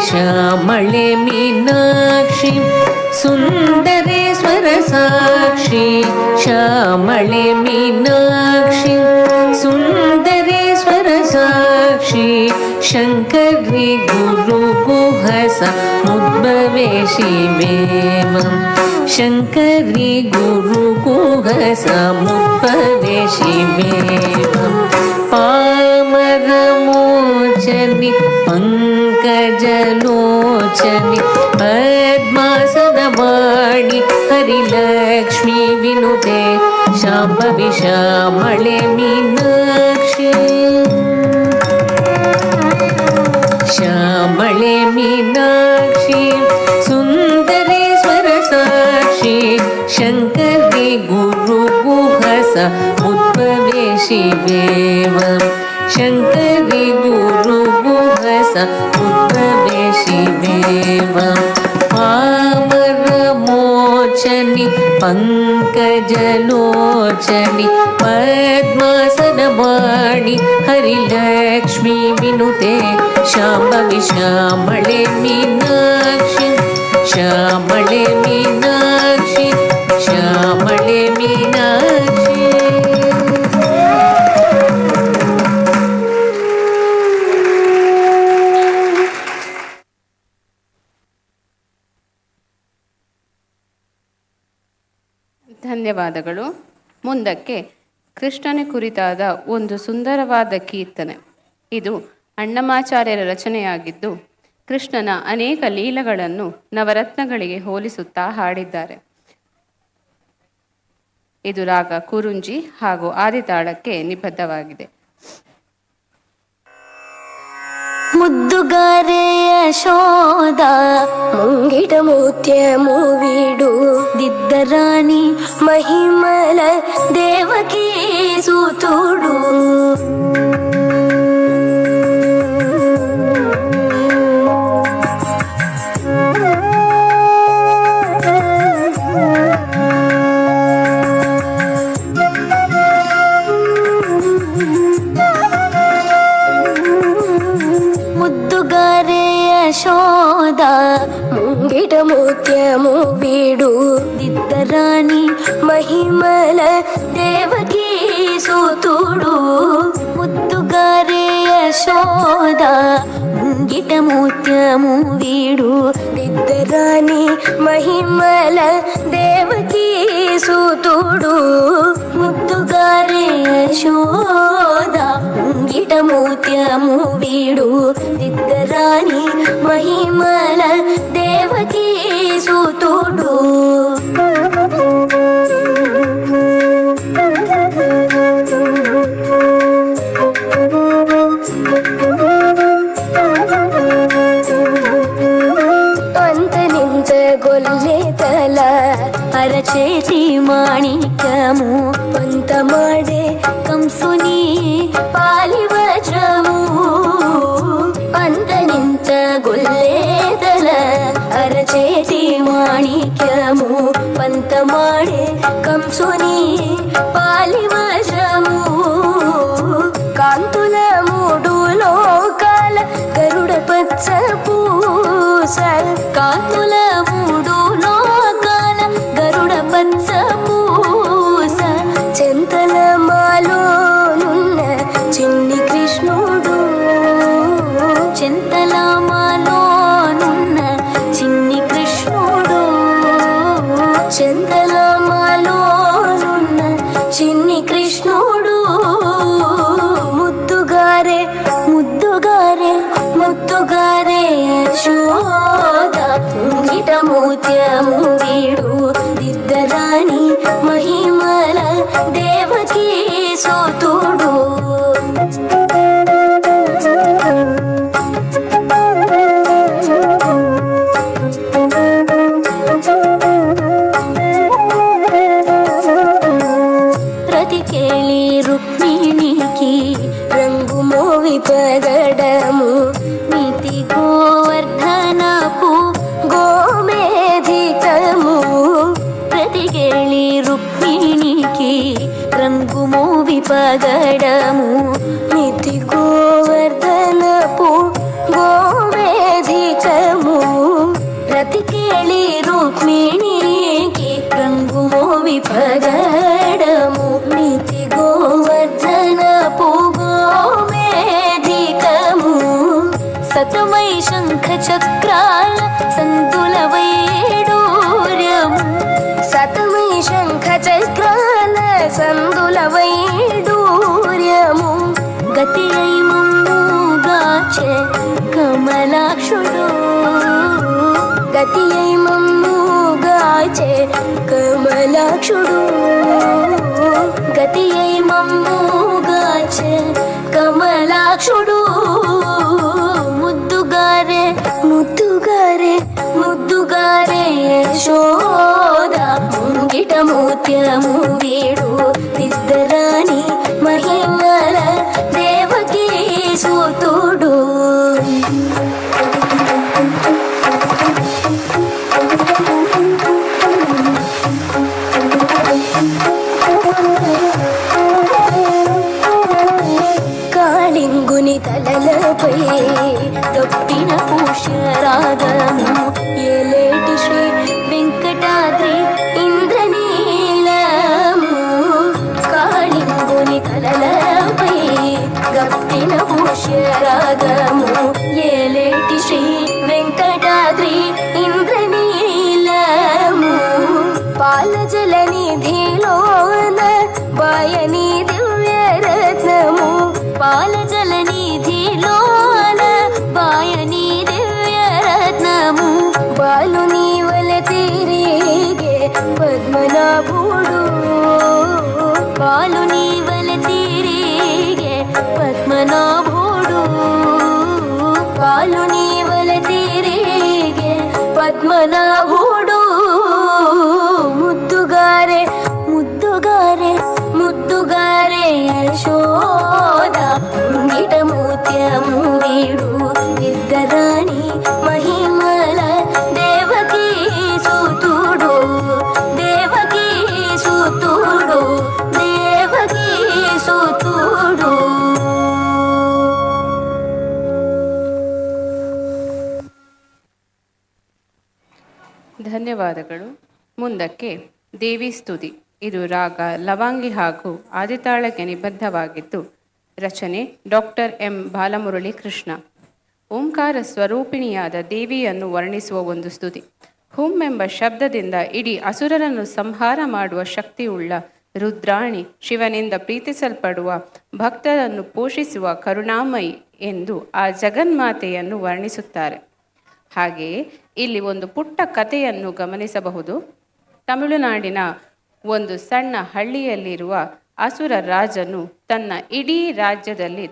ಶ್ಯಾಮಳೆ ಮೀನಾಕ್ಷಿ ಸುಂದರೇಶ್ವರ ಸಾಕ್ಷಿ, ಶ್ಯಾಮಳೆ ಮೀನಾಕ್ಷಿ ಸುಂದರೇಶ್ವರ ಸಾಕ್ಷಿ, ಶಂಕರಿ ಗುರು ಗುಹಸ ಮುದ್ಭವೆ ಶಿವೇವಂ, ಶಂಕರಿ ಗುರು ಗುಹಸ ಮುದ್ಭವೆ ಶಿವೇವಂ, ಪಾಮರ ಮೋಚನಿ पंकजलोचनि पद्मासनवाणि हरिलक्ष्मी विनुते शाम्भवी श्यामळे मीनाक्षी, श्यामळे मीनाक्षी सुन्दरेश्वर साक्षी, शङ्करी गुरु गुहस उद्भवे शिवेवं, शङ्करी गुरु गुहस उद्भवे शिवेवं, पामरमोचनि पङ्कजलोचनि पद्मासनवाणि हरिलक्ष्मी विनुते शाम्भवी श्यामळे मीनाक्षि, श्यामळे मीनाक्षि, श्यामळे मीनाक्षि. ಧನ್ಯವಾದಗಳು. ಮುಂದಕ್ಕೆ ಕೃಷ್ಣನ ಕುರಿತಾದ ಒಂದು ಸುಂದರವಾದ ಕೀರ್ತನೆ. ಇದು ಅಣ್ಣಮಾಚಾರ್ಯರ ರಚನೆಯಾಗಿದ್ದು ಕೃಷ್ಣನ ಅನೇಕ ಲೀಲೆಗಳನ್ನು ನವರತ್ನಗಳಿಗೆ ಹೋಲಿಸುತ್ತಾ ಹಾಡಿದ್ದಾರೆ. ಇದು ರಾಗ ಕುರುಂಜಿ ಹಾಗೂ ಆದಿತಾಳಕ್ಕೆ ನಿಬದ್ಧವಾಗಿದೆ. ಮುದ್ದುಗಾರೆ ಯಶೋದ ಮುಂಗಿಟ ಮೂತ್ಯ ಮೂವಿಡು ದಿದ್ದರಾಣಿ ಮಹಿಮಲ ದೇವಕಿ ಸೂತುಡು ಯಶೋದ ಮುಂಗಿಟ ಮೂತ್ಯ ಮೂವಿಡು ದಿದ್ದರಾಣಿ ಮಹಿಮಲ ದೇವಕಿ ಸೂತುಡು ಮುದ್ದುಗಾರೆ ಯಶೋದ ಮುಂಗಿಟ ಮೂತ್ಯ ಮೂವಿಡು ದಿದ್ದರಾಣಿ ಮಹಿಮಲ ದೇವಕಿ ಸೂತುಡು ಮುದ್ದುಗಾರೆ ಯಶೋದ ಮುಂಗಿಟ ಮೂತ್ಯ ಮೂವಿಡು ದಿದ್ದರಾಣಿ ಮಹಿಮಲ ದೇವಕಿ ಸೂತುಡು ಅಂತ ನಿಂತ ಗೊಲ್ಲೆ ತಲ ಅರಚೇತಿ ಮಾಣಿಕ್ಯಮು ಪಂತ ಮಾಡೆ ಕಂಸುನಿ ಪಾಲಿ ವಜ್ರಮು ಅಂತ ನಿಂತ ಗೊಲ್ಲೆ ತಲ ಅರಚೇತಿ ಮಾಣಿಕ್ಯಮು పచ్చ పూస కాతుల మూడు లోకాల గరుడ పచ్చ పూస చెంతల మాలోనున్న చిన్ని కృష్ణుడు చెంతల మాలోనున్న చిన్ని కృష్ణుడు చెంతల మాలోనున్న చిన్ని కృష్ణుడు ముద్దుగారే ముద్దుగారే ముద్దుగారే యశోద ముంగిట ముత్యము వీడు దిద్దరాణి మహిమల దేవకీ సోతుడు రతికేళి రుక్మిణికి రంగు మోవి పగడము నీతి గోవర్ధనపు గోమేధికము రతికేళి రుక్మిణికి రంగు మోవి పగడము నీతి గోవర్ధనపు గోమేధికము రతికేళి రుక్మిణికి రంగు మోవి పగడము నీతి గోవర్ధనపు గోమేధికము సతమై శంఖ చక్రాల సంతుల వైడూర్యము సతమై శంఖ చక్రాల సంతుల వైడూర్యము గతి అయి మమ్ముగాచే కమలాక్షుడు గతి అయి మమ్ముగాచే కమలాక్షుడు గతి అయి మమ్ముగాచే కమలాక్షుడు ముద్దుగారే ముద్దుగారే ముద్దుగారే యశోద ముంగిట ముత్యము వీడు దిద్దరాణి మహిమల దేవకీ సూతుడు కాళింగుని తలలపై దొప్పిన పుష్యరాగము ఏలేటి శ్రీ వెంకటాద్రి ఇంద్రనీలము కాళింగుని తలలపై దొప్పిన పుష్యరాగము ఏలేటి శ్రీ వెంకటాద్రి ఇంద్రనీలము పాలజల నిధిలోన బాయని దివ్యరత్నము పాలజల నిధిలోన బాయని దివ్యరత్నము బాలుని వల తిరిగే పద్మనాభుడు బాలుని వల తిరిగే పద్మనాభుడు బాలుని వల తిరిగే పద్మనాభుడు ముద్దుగారే ముద్దుగారే ముద్దుగారే యశోద ముంగిట ముత్యము వీడు దిద్దరాణి మహిమల దేవకీ సూతుడు దేవకీ సూతుడు దేవకీ సూతుడు ಧನ್ಯವಾದಗಳು. ಮುಂದಕ್ಕೆ ದೇವಿ ಸ್ತುತಿ. ಇದು ರಾಗ ಲವಾಂಗಿ ಹಾಗೂ ಆದಿತಾಳಕ್ಕೆ ನಿಬದ್ಧವಾಗಿದ್ದು ರಚನೆ ಡಾಕ್ಟರ್ ಎಂ ಬಾಲಮುರಳಿ ಕೃಷ್ಣ. ಓಂಕಾರ ಸ್ವರೂಪಿಣಿಯಾದ ದೇವಿಯನ್ನು ವರ್ಣಿಸುವ ಒಂದು ಸ್ತುತಿ. ಹುಂ ಎಂಬ ಶಬ್ದದಿಂದ ಇಡೀ ಅಸುರರನ್ನು ಸಂಹಾರ ಮಾಡುವ ಶಕ್ತಿಯುಳ್ಳ ರುದ್ರಾಣಿ, ಶಿವನಿಂದ ಪ್ರೀತಿಸಲ್ಪಡುವ ಭಕ್ತರನ್ನು ಪೋಷಿಸುವ ಕರುಣಾಮಯಿ ಎಂದು ಆ ಜಗನ್ಮಾತೆಯನ್ನು ವರ್ಣಿಸುತ್ತಾರೆ. ಹಾಗೆಯೇ ಇಲ್ಲಿ ಒಂದು ಪುಟ್ಟ ಕಥೆಯನ್ನು ಗಮನಿಸಬಹುದು. ತಮಿಳುನಾಡಿನ ಒಂದು ಸಣ್ಣ ಹಳ್ಳಿಯಲ್ಲಿರುವ ಅಸುರ ರಾಜನು ತನ್ನ ಇಡೀ ರಾಜ್ಯದಲ್ಲಿ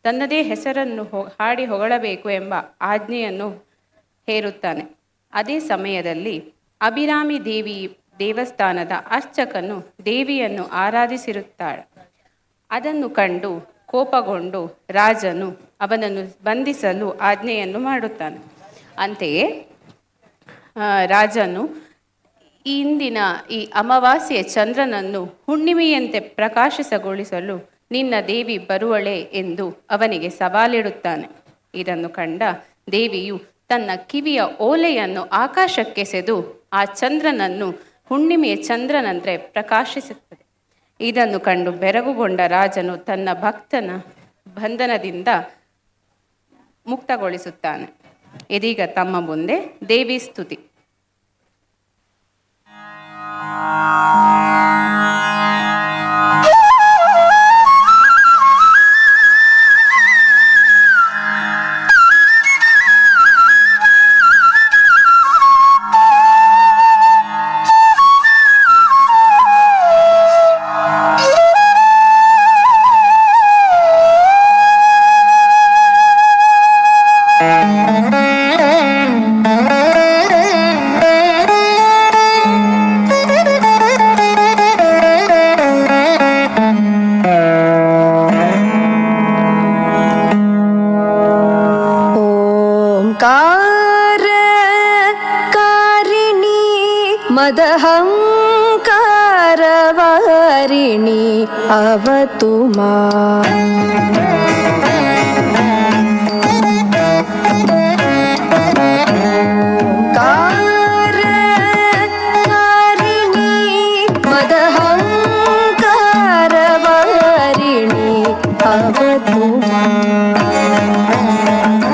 ತನ್ನದೇ ಹೆಸರನ್ನು ಹಾಡಿ ಹೊಗಳಬೇಕು ಎಂಬ ಆಜ್ಞೆಯನ್ನು ಹೇರುತ್ತಾನೆ. ಅದೇ ಸಮಯದಲ್ಲಿ ಅಭಿರಾಮಿ ದೇವಿ ದೇವಸ್ಥಾನದ ಅರ್ಚಕನು ದೇವಿಯನ್ನು ಆರಾಧಿಸಿರುತ್ತಾಳೆ. ಅದನ್ನು ಕಂಡು ಕೋಪಗೊಂಡು ರಾಜನು ಅವನನ್ನು ಬಂಧಿಸಲು ಆಜ್ಞೆಯನ್ನು ಮಾಡುತ್ತಾನೆ. ಅಂತೆಯೇ ರಾಜನು ಇಂದಿನ ಈ ಅಮಾವಾಸ್ಯೆ ಚಂದ್ರನನ್ನು ಹುಣ್ಣಿಮೆಯಂತೆ ಪ್ರಕಾಶಿಸಗೊಳಿಸಲು ನಿನ್ನ ದೇವಿ ಬರುವಳೆ ಎಂದು ಅವನಿಗೆ ಸವಾಲಿಡುತ್ತಾನೆ. ಇದನ್ನು ಕಂಡ ದೇವಿಯು ತನ್ನ ಕಿವಿಯ ಓಲೆಯನ್ನು ಆಕಾಶಕ್ಕೆಸೆದು ಆ ಚಂದ್ರನನ್ನು ಹುಣ್ಣಿಮೆಯ ಚಂದ್ರನಂತೆ ಪ್ರಕಾಶಿಸುತ್ತದೆ. ಇದನ್ನು ಕಂಡು ಬೆರಗುಗೊಂಡ ರಾಜನು ತನ್ನ ಭಕ್ತನ ಬಂಧನದಿಂದ ಮುಕ್ತಗೊಳಿಸುತ್ತಾನೆ. ಇದೀಗ ತಮ್ಮ ಮುಂದೆ ದೇವಿ ಸ್ತುತಿ. ಮದಹಂಕಾರವಾರಿಣಿ ಅವತು ಕಾರಿಣಿ ಮದಹಂಕಾರವಾರಿಣಿ ಅವತು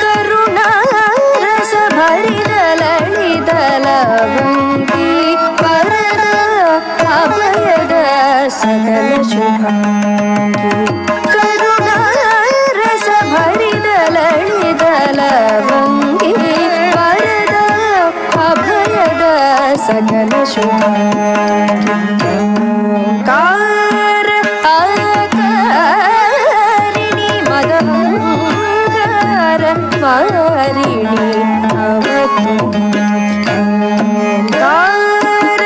ಕರುಣಾರಸ ಭರಿದ ಲಲಿತ ಲವಂಗಿ ವರದ ಅಭಯದ ಸಕಲ ಶುಭಾಂಗಿ ಕರುಣಾರಸ ಭರಿದ ಲಲಿತ ಲವಂಗಿ ವರದ ಅಭಯದ ಸಕಲ ಶುಭಾಂಗಿ ಕಾರ ಆಕಾರಿಣಿ ಮದಮಂಗಾರ ವಾರಿಣಿ ಅವತು ಕಾರ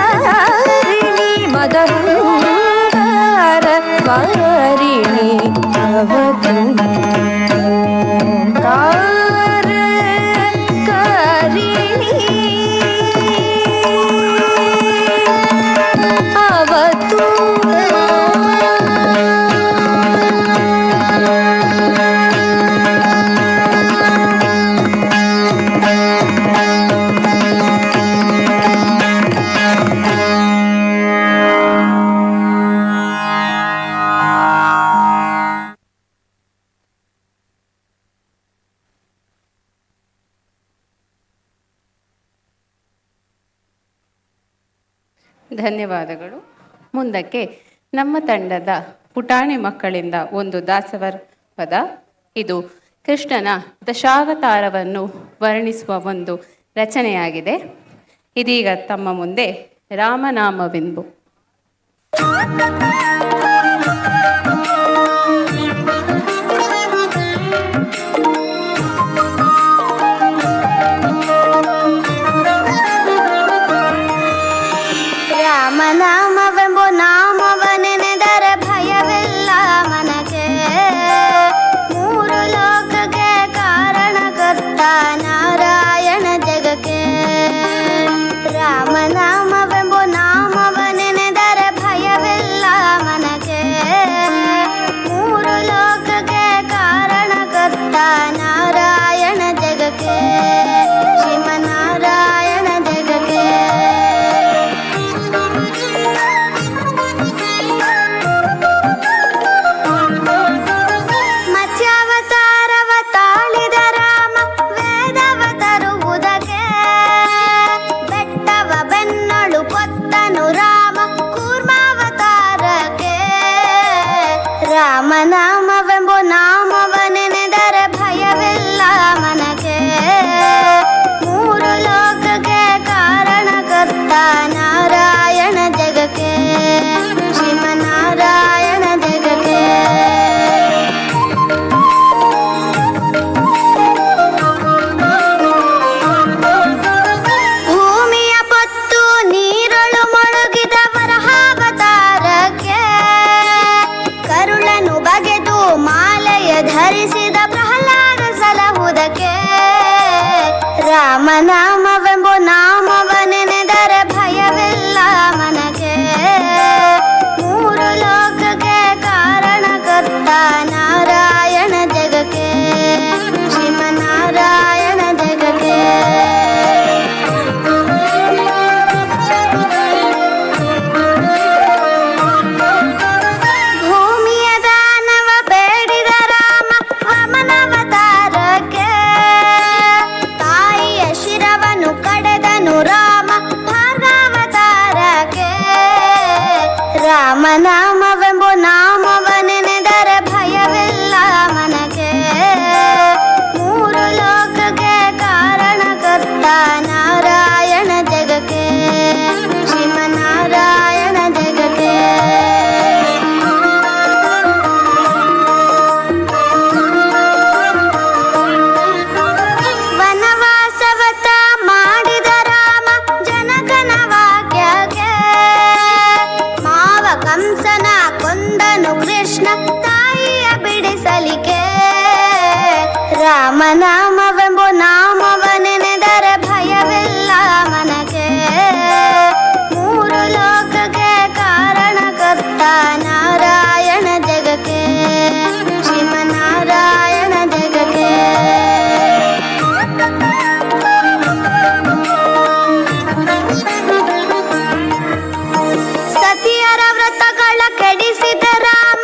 ಆಕಾರಿಣಿ ಮದಮಂಗಾರ ವಾರಿಣಿ ಅವತು ಕಾರ ಕಾರಿಣಿ ಅವತು ಧನ್ಯವಾದಗಳು. ಮುಂದಕ್ಕೆ ನಮ್ಮ ತಂಡದ ಪುಟಾಣಿ ಮಕ್ಕಳಿಂದ ಒಂದು ದಾಸವರ ಪದ. ಇದು ಕೃಷ್ಣನ ದಶಾವತಾರವನ್ನು ವರ್ಣಿಸುವ ಒಂದು ರಚನೆಯಾಗಿದೆ. ಇದೀಗ ತಮ್ಮ ಮುಂದೆ ರಾಮನಾಮವೆಂಬು. ರಾಮನಾಮವೆಂಬು ನಾಮವನೆನೆದರೆ ಭಯವಿಲ್ಲ ಮನಗೆ. ಮೂರು ಲೋಕಕ್ಕೆ ಕಾರಣಕರ್ತ ನಾರಾಯಣ ಜಗಕ್ಕೆ. ರಾಮನಾಮವೆಂಬು ನಾಮವನೆನೆದರೆ ಭಯವಿಲ್ಲ ಮನಗೆ. ಮೂರು ಲೋಕಕ್ಕೆ ಕಾರಣಕರ್ತ ನಾರಾಯಣ ಜಗಕ್ಕೆ. ಶ್ರೀಮನ್ನಾರಾಯಣ ಜಗಕ್ಕೆ. ಮತ್ಸ್ಯಾವತಾರವ ತಾಳಿದ ರಾಮ ವೇದವ ತರುವುದಕ್ಕೆ. ಬೆಟ್ಟವ ಬೆನ್ನಳು ಪೊತ್ತನು ರಾಮ ಕೂರ್ಮಾವತಾರಕ್ಕೆ. ರಾಮನಾಮವೆಂಬು ನಾಮವನೆನೆದರೆ ಭಯವಿಲ್ಲ ಮನಗೆ. ಮೂರು ಲೋಕಕ್ಕೆ ಕಾರಣಕರ್ತ ನಾರಾಯಣ ಜಗಕ್ಕೆ. ಶ್ರೀಮನ್ನಾರಾಯಣ ಜಗಕ್ಕೆ. ಭೂಮಿಯ ಪೊತ್ತು ನೀರಳು ಮೊಳಗಿದ ವರಹಾವತಾರಕ್ಕೆ. ಕರುಳನು ಬಗೆದು ಮಾಲೆಯ ಧರಿಸಿದ ಪ್ರಹ್ಲಾದ ಸಲಹುದಕ್ಕೆ. ರಾಮನಾಮವೆಂಬು ನಾಮವನೆನೆದರೆ ಭಯವಿಲ್ಲ ಮನಗೆ. ಮೂರು ಲೋಕಕ್ಕೆ ಕಾರಣಕರ್ತ ನಾರಾಯಣ ಜಗಕ್ಕೆ. ಶ್ರೀಮನ್ನಾರಾಯಣ ಜಗಕ್ಕೆ. ಭೂಮಿಯ ದಾನವ ಬೇಡಿದ ರಾಮ ವಾಮನಾವತಾರಕ್ಕೆ. ತಾಯಿಯ ಶಿರವನ್ನು ಕಡೆದನು ರಾಮ ಭಾರ್ಗಾವತಾರಕ್ಕೆ. ರಾಮನಾಮವೆಂಬು ನಾಮವನೆನೆದರೆ ಭಯವಿಲ್ಲ ಮನಗೆ. ಮೂರು ಲೋಕಕ್ಕೆ ಕಾರಣಕರ್ತ ನಾರಾಯಣ ಜಗಕ್ಕೆ. ಶ್ರೀಮನ್ನಾರಾಯಣ ಜಗಕ್ಕೆ. ವನವಾಸವತ ಮಾಡಿದ ರಾಮ ಜನಕನ ವಾಕ್ಯಕ್ಕೆ. ಮಾವ ಕಂಸನ ಕೊಂದನು ಕೃಷ್ಣ ತಾಯಿಯ ಬಿಡಿಸಲಿಕ್ಕೆ. ರಾಮನಾಮವೆಂಬು ನಾಮವನೆನೆದರೆ ಭಯವಿಲ್ಲ ಮನಗೆ. ಮೂರು ಲೋಕಕ್ಕೆ ಕಾರಣಕರ್ತ ನಾರಾಯಣ ಜಗಕ್ಕೆ. ಶ್ರೀಮನ್ನಾರಾಯಣ ಜಗಕ್ಕೆ. ಸತಿಯರ ವ್ರತಗಳ ಕೆಡಿಸಿದ ರಾಮ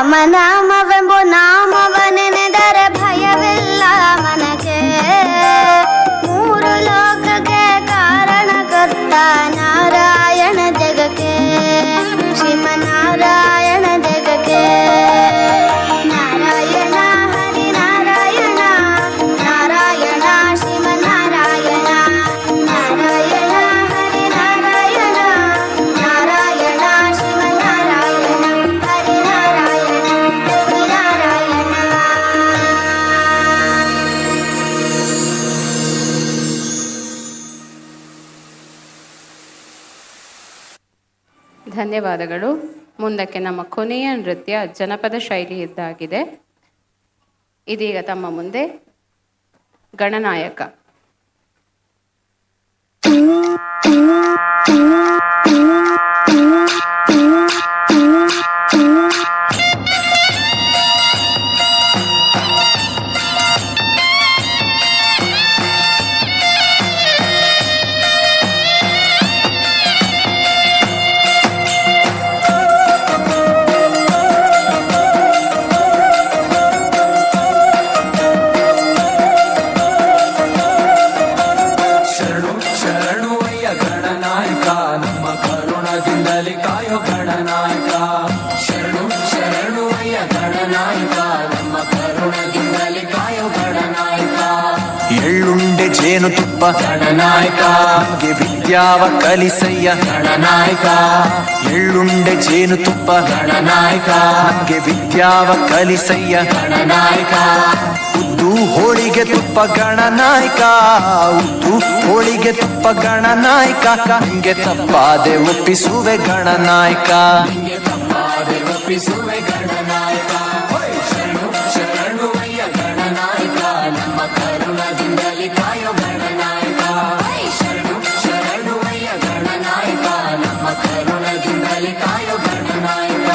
ರಾಮನಾಮವೆಂಬ ನಾಮವನೆನೆದರೆ ಭಯವಿಲ್ಲ ಮನಕ್ಕೆ ಮೂರು ಲೋಕಕ್ಕೆ ಕಾರಣಕರ್ತ ನಾರಾಯಣ ಜಗಕ್ಕೆ ಶ್ರೀಮನ್ನಾರಾಯಣ ಜಗಕ್ಕೆ ನಾರಾಯಣ ಹರಿ ನಾರಾಯಣ ನಾರಾಯಣ ಶ್ರೀಮನ್ನಾರಾಯಣ ನಾರಾಯಣ ಹರಿ ನಾರಾಯಣ ನಾರಾಯಣ ಶ್ರೀಮನ್ನಾರಾಯಣ ಹರಿ ನಾರಾಯಣ ಹರಿ ನಾರಾಯಣ. ಧನ್ಯವಾದಗಳು. ಮುಂದಕ್ಕೆ ನಮ್ಮ ಕೊನೆಯ ನೃತ್ಯ ಜನಪದ ಶೈಲಿಯದ್ದಾಗಿದೆ. ಇದೀಗ ತಮ್ಮ ಮುಂದೆ ಗಣನಾಯಕ. ಎಳ್ಳುಂಡೆ ಜೇನುತುಪ್ಪ ಗಣನಾಯಕ ನಮ್ಗೆ ವಿದ್ಯಾವ ಕಲಿಸಯ್ಯ ಗಣನಾಯಕ ಎಳ್ಳುಂಡೆ ಜೇನುತುಪ್ಪ ಗಣನಾಯಕ ನಮ್ಗೆ ವಿದ್ಯಾವ ಕಲಿಸಯ್ಯ ಗಣನಾಯಕ ಉದ್ದು ಹೋಳಿಗೆ ತುಪ್ಪ ಗಣನಾಯಕ ಉದ್ದು ಹೋಳಿಗೆ ತುಪ್ಪ ಗಣನಾಯಕ ನಿಂಗೆ ತಪ್ಪಾದೆ ಒಪ್ಪಿಸುವೆ ಗಣನಾಯಕ ನಿಂಗೆ ತಪ್ಪಾದೆ ಒಪ್ಪಿಸುವೆ ಗಣನಾಯಕ ಶರಣು ಶರಣುವಯ್ಯ ಗಣನಾಯಕ ನಮ್ಮ ಕರುಣದಿಂದಲೇ ಕಾಯೋ ಗಣನಾಯಕ ಶರಣು ಶರಣುವಯ್ಯ ಗಣನಾಯಕ ನಮ್ಮ ಕರುಣದಿಂದಲೇ ಕಾಯೋ ಗಣನಾಯಕ.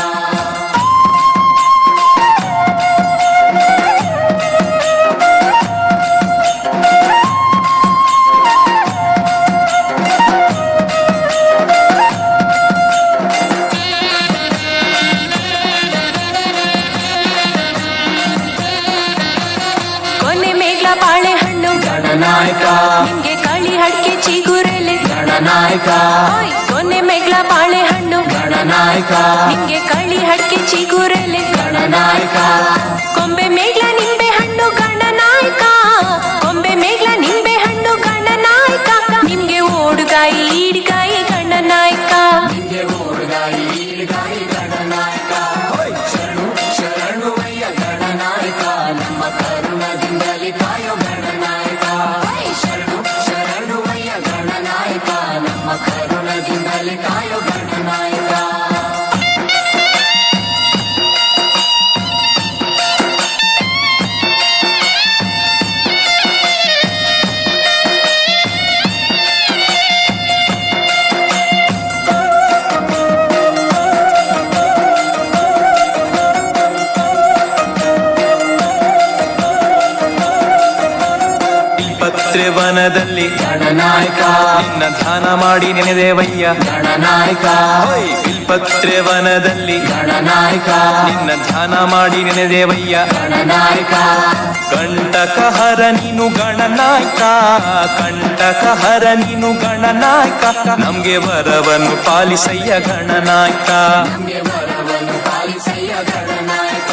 ಬಾಳೆಹಣ್ಣು ಗಣನಾಯಕ ನಿಂಗೆ ಕಳಿ ಹಡ್ಕೆ ಚಿಗುರೆಲೆ ಗಣನಾಯಕ ಕೊನೆ ಮೇಗ್ಲ ಬಾಳೆಹಣ್ಣು ಗಣನಾಯಕ ನಿಂಗೆ ಕಳಿ ಹಡ್ಕೆ ಚಿಗುರೆಲೆ ಗಣನಾಯಕ ಕೊಂಬೆ ಮೇಗ್ಲ ನಿಂಬೆ ಹಣ್ಣು ಗಣನಾಯಕ ಕೊಂಬೆ ಮೇಗ್ಲ ನಿಂಬೆ ಹಣ್ಣು ಗಣನಾಯಕ ನಿಮ್ಗೆ ಓಡುಗಾಯಿ ಈಡ್ಗಾಯಿ ಗಣನಾಯಕ ನಿಂಗೆ ಓಡುಗಾಯಿ ಈಡ್ಗಾಯಿ ಗಣನಾಯಕ ಶರಣು ಶರಣುವಯ್ಯ ಗಣನಾಯಕ ನಮ್ಮ ಕರುಣದಿಂದಲೇ ಕಾಯೋ ಗಣನಾಯಕ ಶರಣು ಶರಣುವಯ್ಯ ಗಣನಾಯಕ ನಮ್ಮ ಕರುಣದಿಂದಲೇ ಕಾಯೋ ಗಣನಾಯಕ. ವನದಲ್ಲಿ ಗಣನಾಯಕ ನಿನ್ನ ಧ್ಯಾನ ಮಾಡಿ ನೆನೆದೇವಯ್ಯ ಗಣನಾಯಕ ಬಿಲ್ಪತ್ರೆ ವನದಲ್ಲಿ ಗಣನಾಯಕ ನಿನ್ನ ಧ್ಯಾನ ಮಾಡಿ ನೆನೆದೇವಯ್ಯ ಗಣನಾಯಕ ಕಂಟಕಹರ ನೀನು ಗಣನಾಯಕ ಕಂಟಕಹರ ನೀನು ಗಣನಾಯಕ ನಮ್ಗೆ ವರವನ್ನು ಪಾಲಿಸಯ್ಯ ಗಣನಾಯಕ ನಮ್ಗೆ ವರವನ್ನು ಪಾಲಿಸಯ್ಯ ಗಣನಾಯಕ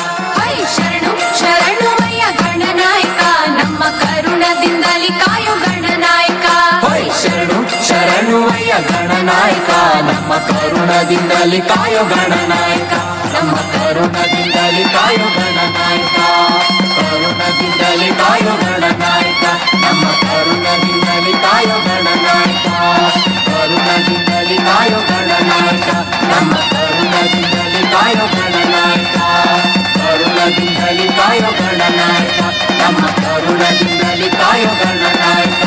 ಶರಣು ಶರಣುವಯ್ಯ ಗಣನಾಯಕ ನಮ್ಮ ಕರುಣದಿಂದಲೇ ಕಾಯೋ ಗಣನಾಯಕ ಶರಣು ಶರಣುವಯ್ಯ ಗಣನಾಯಕ ನಮ್ಮ ಕರುಣದಿಂದಲೇ ಕಾಯೋ ಗಣನಾಯಕ ನಮ್ಮ ಕರುಣದಿಂದಲೇ ಕಾಯೋ ಗಣನಾಯಕ ಕರುಣದಿಂದಲೇ ಕಾಯೋ ಗಣನಾಯಕ ನಮ್ಮ ಕರುಣದಿಂದಲೇ ಕಾಯೋ ಗಣನಾಯಕ ಕರುಣದಿಂದಲೇ ಕಾಯೋ ಗಣನಾಯಕ ನಮ್ಮ ಕರುಣದಿಂದಲೇ ಕಾಯೋ ಗಣನಾಯಕ ಕರುಣದಿಂದಲೇ ಕಾಯೋ ಗಣನಾಯಕ ನಮ್ಮ ಕರುಣದಿಂದಲೇ ಕಾಯೋ ಗಣನಾಯಕ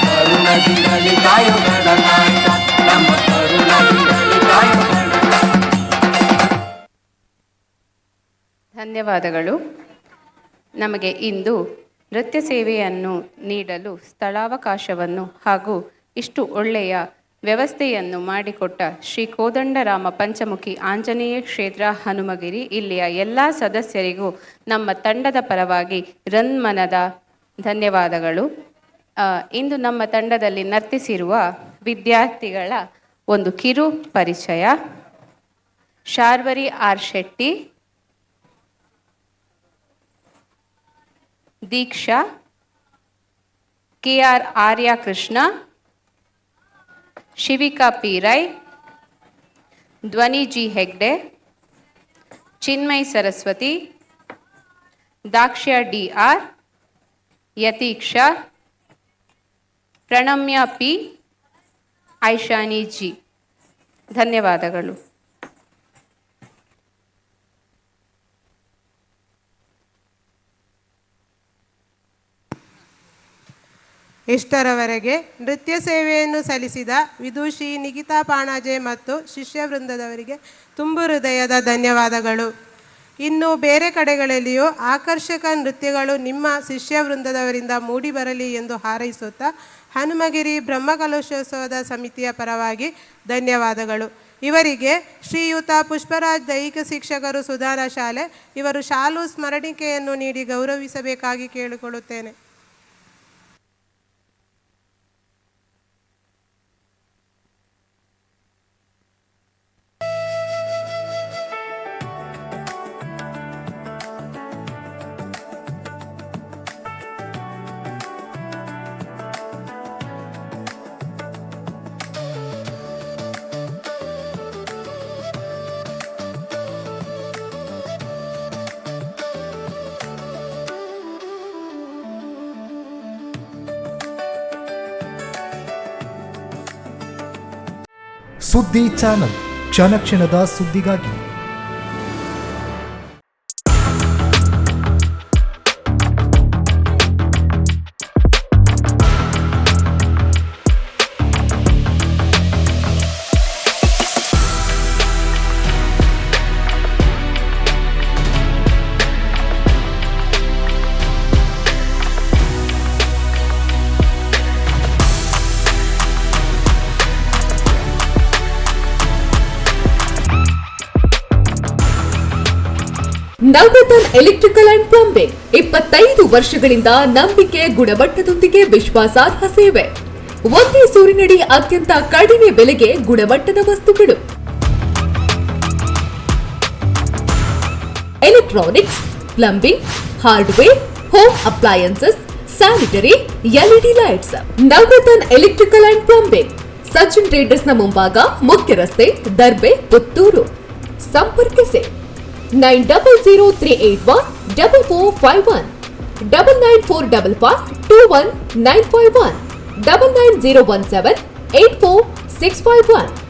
ಕರುಣದಿಂದಲೇ ಕಾಯೋ ಗಣನಾಯಕ ನಮ್ಮ ಕರುಣದಿಂದಲೇ ಕಾಯೋ ಗಣನಾಯಕ. ಧನ್ಯವಾದಗಳು. ನಮಗೆ ಇಂದು ನೃತ್ಯ ಸೇವೆಯನ್ನು ನೀಡಲು ಸ್ಥಳಾವಕಾಶವನ್ನು ಹಾಗೂ ಇಷ್ಟು ಒಳ್ಳೆಯ ವ್ಯವಸ್ಥೆಯನ್ನು ಮಾಡಿಕೊಟ್ಟ ಶ್ರೀ ಕೋದಂಡರಾಮ ಪಂಚಮುಖಿ ಆಂಜನೇಯ ಕ್ಷೇತ್ರ ಹನುಮಗಿರಿ ಇಲ್ಲಿಯ ಎಲ್ಲ ಸದಸ್ಯರಿಗೂ ನಮ್ಮ ತಂಡದ ಪರವಾಗಿ ರನ್ಮನದ ಧನ್ಯವಾದಗಳು. ಇಂದು ನಮ್ಮ ತಂಡದಲ್ಲಿ ನರ್ತಿಸಿರುವ ವಿದ್ಯಾರ್ಥಿಗಳ ಒಂದು ಕಿರು ಪರಿಚಯ. Sharvari R Shetty, Deeksha, KR Arya Krishna, Shivika P Rai, Dhwani G Hegde, Chinmay Saraswati, Dakshya DR, Yateeksha, Pranamya P, Aishani G. ಧನ್ಯವಾದಗಳು. ಇಷ್ಟರವರೆಗೆ ನೃತ್ಯ ಸೇವೆಯನ್ನು ಸಲ್ಲಿಸಿದ ವಿದುಷಿ ನಿಗಿತಾ ಪಾಣಾಜೆ ಮತ್ತು ಶಿಷ್ಯ ವೃಂದದವರಿಗೆ ತುಂಬು ಹೃದಯದ ಧನ್ಯವಾದಗಳು. ಇನ್ನು ಬೇರೆ ಕಡೆಗಳಲ್ಲಿಯೂ ಆಕರ್ಷಕ ನೃತ್ಯಗಳು ನಿಮ್ಮ ಶಿಷ್ಯ ವೃಂದದವರಿಂದ ಮೂಡಿಬರಲಿ ಎಂದು ಹಾರೈಸುತ್ತಾ ಹನುಮಗಿರಿ ಬ್ರಹ್ಮಕಲಶೋತ್ಸವದ ಸಮಿತಿಯ ಪರವಾಗಿ ಧನ್ಯವಾದಗಳು. ಇವರಿಗೆ ಶ್ರೀಯುತ ಪುಷ್ಪರಾಜ್ ದೈಹಿಕ ಶಿಕ್ಷಕರು ಸುಧಾರ ಶಾಲೆ ಇವರು ಶಾಲು ಸ್ಮರಣಿಕೆಯನ್ನು ನೀಡಿ ಗೌರವಿಸಬೇಕಾಗಿ ಕೇಳಿಕೊಳ್ಳುತ್ತೇನೆ. ಸುದ್ದಿ ಚಾನಲ್, ಕ್ಷಣ ಕ್ಷಣದ ಸುದ್ದಿಗಾಗಿ. ನವರತ್ನ ಎಲೆಕ್ಟ್ರಿಕಲ್ ಅಂಡ್ ಪ್ಲಂಬಿಂಗ್ 25 ವರ್ಷಗಳಿಂದ ನಂಬಿಕೆ, ಗುಣಮಟ್ಟದೊಂದಿಗೆ ವಿಶ್ವಾಸಾರ್ಹ ಸೇವೆ. ಒಂದೇ ಸೂರಿನಡಿ ಅತ್ಯಂತ ಕಡಿಮೆ ಬೆಲೆಗೆ ಗುಣಮಟ್ಟದ ವಸ್ತುಗಳು. Electronics, plumbing, hardware, home appliances, sanitary, LED lights. Navaratna electrical and plumbing, Sachin ಟ್ರೇಡರ್ಸ್ನ ಮುಂಭಾಗ, ಮುಖ್ಯ ರಸ್ತೆ, ದರ್ಬೆ, ಪುತ್ತೂರು. ಸಂಪರ್ಕಿಸಿ 9003814451 9945521951 990178461.